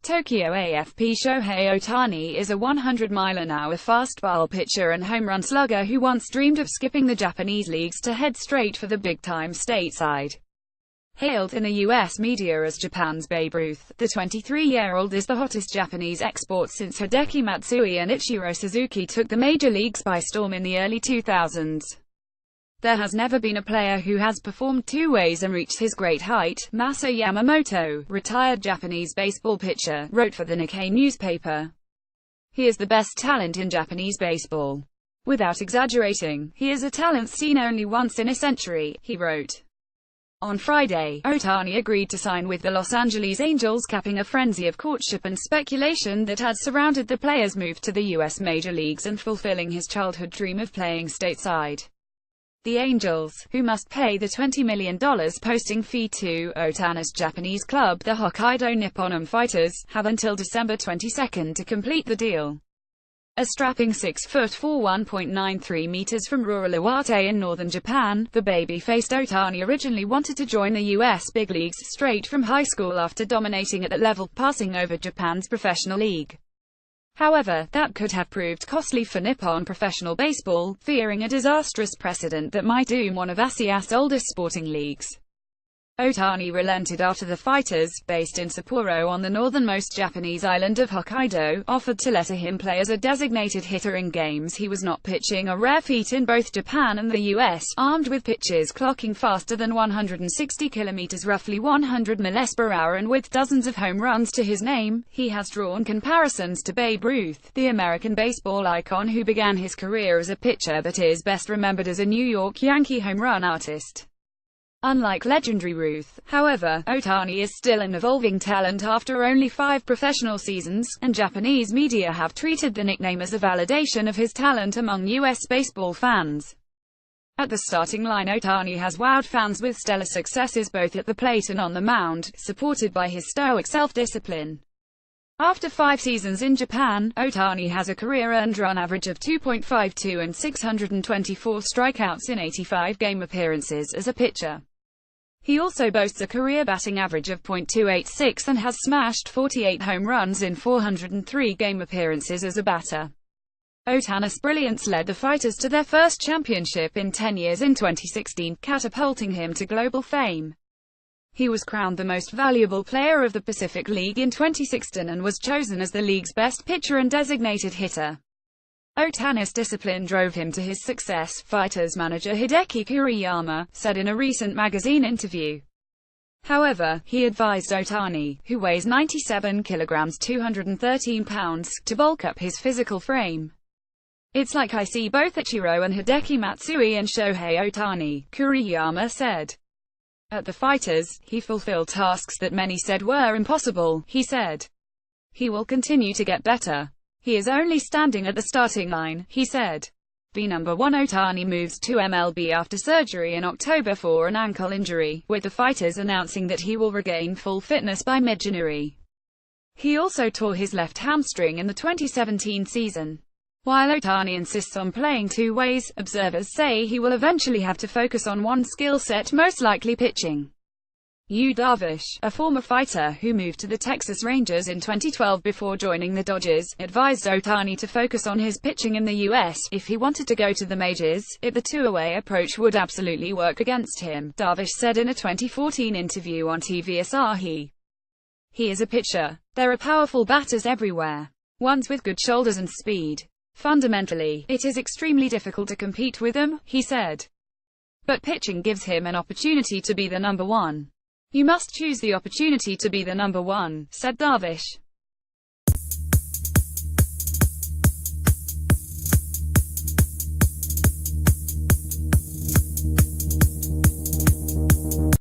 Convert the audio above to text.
Tokyo AFP Shohei Ohtani is a 100-mile-an-hour fastball pitcher and home run slugger who once dreamed of skipping the Japanese leagues to head straight for the big-time stateside. Hailed in the U.S. media as Japan's Babe Ruth, the 23-year-old is the hottest Japanese export since Hideki Matsui and Ichiro Suzuki took the major leagues by storm in the early 2000s. There has never been a player who has performed two ways and reached his great height, Masa Yamamoto, retired Japanese baseball pitcher, wrote for the Nikkei newspaper. He is the best talent in Japanese baseball. Without exaggerating, he is a talent seen only once in a century, he wrote. On Friday, Ohtani agreed to sign with the Los Angeles Angels, capping a frenzy of courtship and speculation that had surrounded the player's move to the U.S. major leagues and fulfilling his childhood dream of playing stateside. The Angels, who must pay the $20 million posting fee to Ohtani's Japanese club, the Hokkaido Nippon Fighters, have until December 22 to complete the deal. A strapping 6'4", 1.93 meters from rural Iwate in northern Japan, the baby-faced Ohtani originally wanted to join the U.S. big leagues straight from high school after dominating at that level, passing over Japan's professional league. However, that could have proved costly for Nippon professional baseball, fearing a disastrous precedent that might doom one of Asia's oldest sporting leagues. Ohtani relented after the Fighters, based in Sapporo on the northernmost Japanese island of Hokkaido, offered to let him play as a designated hitter in games he was not pitching, a rare feat in both Japan and the US, armed with pitches clocking faster than 160 km roughly 100 mph and with dozens of home runs to his name. He has drawn comparisons to Babe Ruth, the American baseball icon who began his career as a pitcher but is best remembered as a New York Yankee home run artist. Unlike legendary Ruth, however, Ohtani is still an evolving talent after only 5 professional seasons, and Japanese media have treated the nickname as a validation of his talent among U.S. baseball fans. At the starting line, Ohtani has wowed fans with stellar successes both at the plate and on the mound, supported by his stoic self-discipline. After 5 seasons in Japan, Ohtani has a career earned run average of 2.52 and 624 strikeouts in 85 game appearances as a pitcher. He also boasts a career batting average of .286 and has smashed 48 home runs in 403 game appearances as a batter. Ohtani's brilliance led the Fighters to their first championship in 10 years in 2016, catapulting him to global fame. He was crowned the most valuable player of the Pacific League in 2016 and was chosen as the league's best pitcher and designated hitter. Ohtani's discipline drove him to his success, Fighters manager Hideki Kuriyama said in a recent magazine interview. However, he advised Ohtani, who weighs 97 kilograms (213 pounds), to bulk up his physical frame. "It's like I see both Ichiro and Hideki Matsui and Shohei Ohtani," Kuriyama said. At the Fighters, he fulfilled tasks that many said were impossible, he said. "He will continue to get better. He is only standing at the starting line," he said. The number 1 Ohtani moves to MLB after surgery in October for an ankle injury, with the Fighters announcing that he will regain full fitness by mid-January. He also tore his left hamstring in the 2017 season. While Ohtani insists on playing 2 ways, observers say he will eventually have to focus on one skill set, most likely pitching. Yu Darvish, a former fighter who moved to the Texas Rangers in 2012 before joining the Dodgers, advised Ohtani to focus on his pitching in the U.S. If he wanted to go to the majors, the two-way approach would absolutely work against him, Darvish said in a 2014 interview on TV Asahi. He is a pitcher. There are powerful batters everywhere. Ones with good shoulders and speed. Fundamentally, it is extremely difficult to compete with them, he said. But pitching gives him an opportunity to be the number 1. You must choose the opportunity to be the number 1, said Darvish.